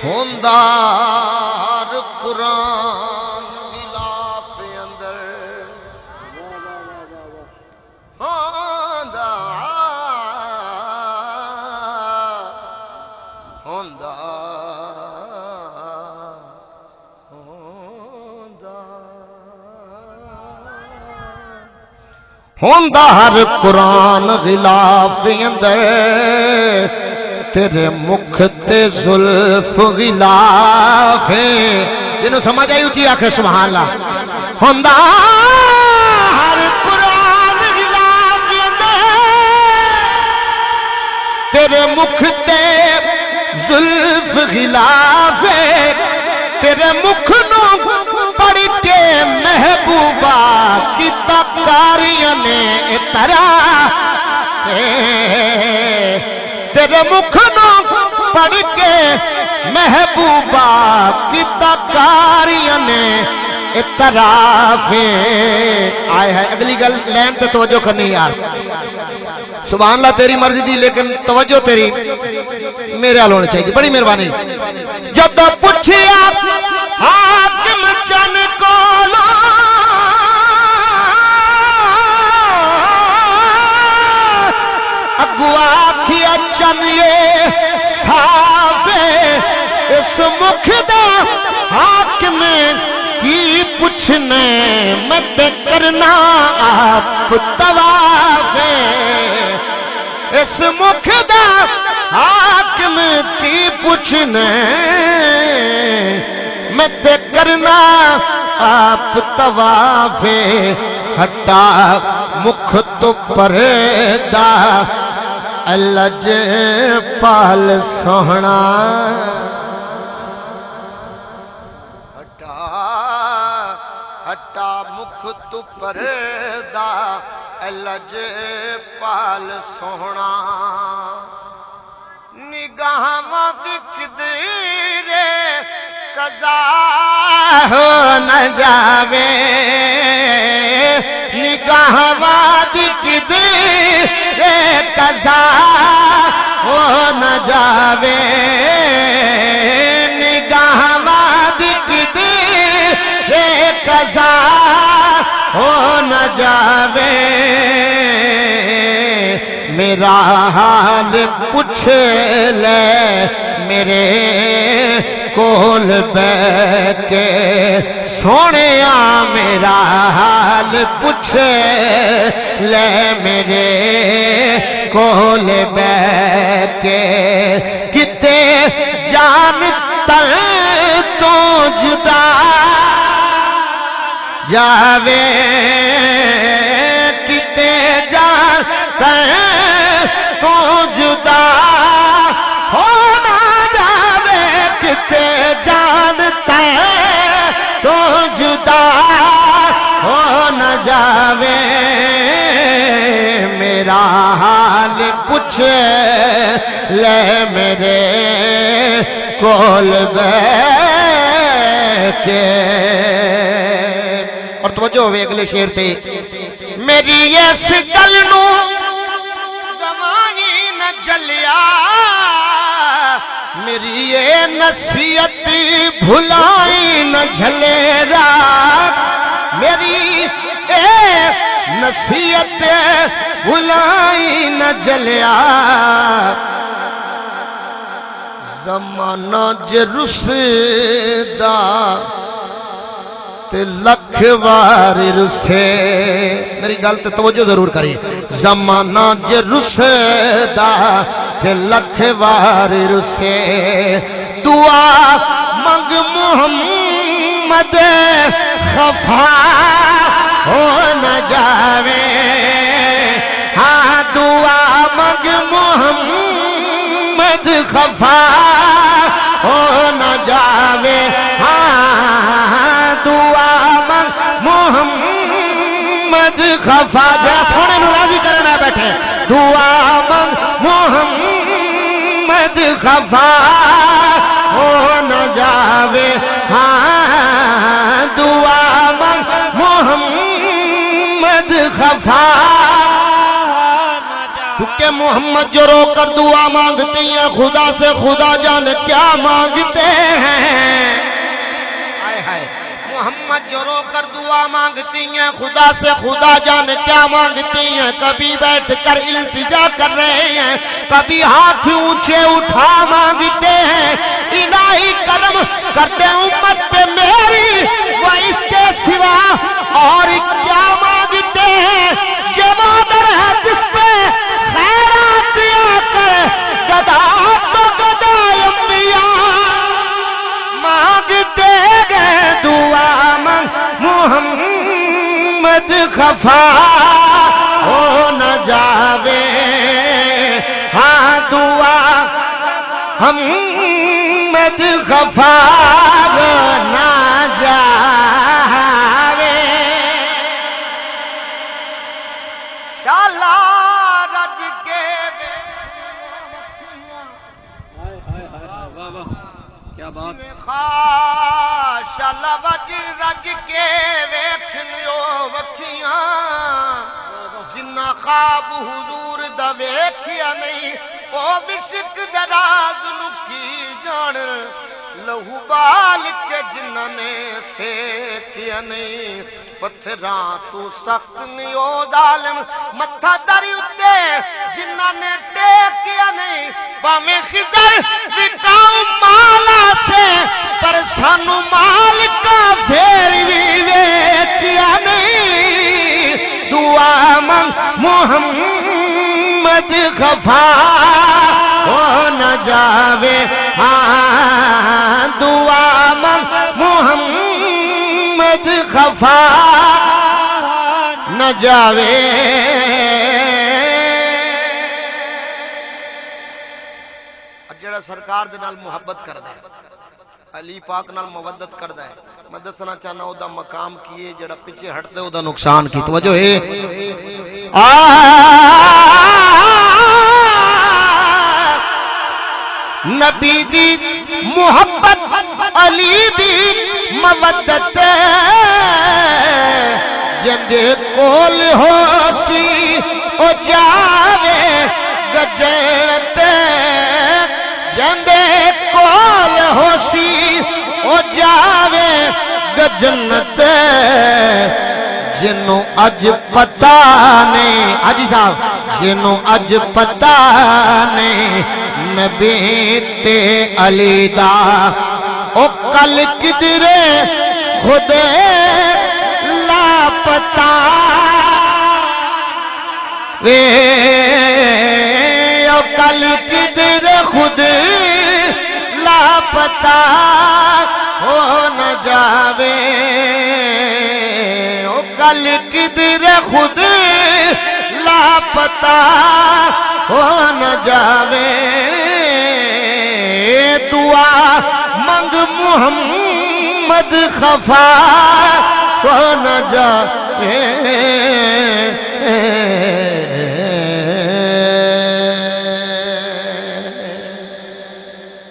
ہوندار قرآن غلاف اندر ہوندار قرآن غلاف اندر تیرے مکھ تے زلف غلاف جنہوں سمجھ آئی اچھی آکھے سبحان اللہ ہوندار قرآن غلاف اندر تیرے مکھ تے زلف غلاف تیرے مکھ نو پڑھ کے محبوبہ کی تکاریاں نے اترا تیرے مکھ نو پڑھ کے محبوبہ کی تکاریاں نے اتراف آئے ہے اگلی گل لین تے توجہ کرنی یار سبحان اللہ تیری مرضی دی لیکن توجہ تیری میرے حال ہونے چاہیے بڑی مہربانی جب پوچھیا حاکم چن کولو اگو آکھیا چن یہ صحابے اس مکھ دا حاکم کی پوچھنے میں تے کرنا آپ طواف اس مکھ دا حاکم کی پوچھنے میں تے کرنا آپ طواف ہٹا مکھ تو پردہ الج پال سوہنا ہٹا مکھ تو پردہ الج پال سوہنا نگاہاں دکھدے قضا ہو نہ جاوے نگاہاں دکھدے قضا ہو نہ جاوے نگاہاں دکھدے قضا ہو نہ جاوے میرا حال پوچھ لے میرے کول بیٹھ کے سونیا میرا حال پوچھ لے میرے کول بیٹھ کے کتے جان تل تو جدا جاوے کتے جان تل تو جدا ہو نہ جاوے کتے جانتا تو جدا ہو نہ جاوے میرا حال پوچھ لے میرے کول بیٹھ کے اور توجہ ہوئے اگلے شعر تے میری اس گل نو جلیا میری یہ نصیحت بھلائی نہ جھلے رات میری نصیحت بھلائی نہ جلیا زمانہ جے رسدا تے لکھ وار رسے میری گل تے توجہ ضرور کری زمانہ جے رسدا تے لکھ وار رسے دعا منگ محمد خفا ہو نہ جاوے ہاں دعا منگ محمد خفا ہو نہ جاوے ہاں دعا منگ محمد خفا جا تھوڑے نو راضی کرنا بیٹھے دعا منگ محمد خفا ہو نہ جاوے ہاں دعا منگ محمد خفا ٹھکے محمد جو رو کر دعا مانگتی ہیں خدا سے خدا جانے کیا مانگتے ہیں ہائے ہائے محمد جو رو کر دعا مانگتی ہیں خدا سے خدا جانے کیا مانگتی ہیں کبھی بیٹھ کر التجا کر رہے ہیں کبھی ہاتھ اونچے اٹھا مانگتے ہیں الہی کرم کرتے امت پہ میری وہ اس کے سوا اور کیا مانگتے ہیں یہ مادر ہے جس پہ خیرات دیا کر گدا تو گدا انبیاء مانگتے گئے دعا مانگ محمد خفا ہو نہ جاوے ہاں دعا محمد خفا ہو نہ جاوے شالا رج کے کیا بات شالا وج رج کے ویکھ لیو وکھیاں جنہ خواب حضور دا ویکھیا نہیں او بشک دراز لکی جان لہو بال کے جنہ نے سیکھیا نہیں پتھراں تو سخت نہیں او ظالم متھا دری اتے جنہ نے ٹیکیا نہیں باویں خضر وکاؤ مالا سے پر سانو مال کا پھر بھی ویچیا نہیں دعا مانگ محمد خفا ہو نہ جاوے ہاں دعا مانگ محمد خفا نہ جاوے جڑا سرکار دے نال محبت کردا ہے علی پاک نال مودت کردا ہے میں دسنا چاہنا او دا مقام کیے جڑا پیچھے ہٹدے او دا نقصان کی توجہ ہے نبی دی محبت علی دی مودت جندے کول ہوتی او جاوے گجرت جندے کول ہوتی او جاوے گجنت جنوں اج پتہ نہیں حاجی صاحب جنوں اج پتہ نہیں نبی تے علی دا او کل کدرے خود لاپتہ وے او کل کدرے خود لاپتہ ہو نہ جاوے او کل کدرے خود لاپتہ ہو نہ جاوے دعا منگ محمد خفا ہو نہ جاوے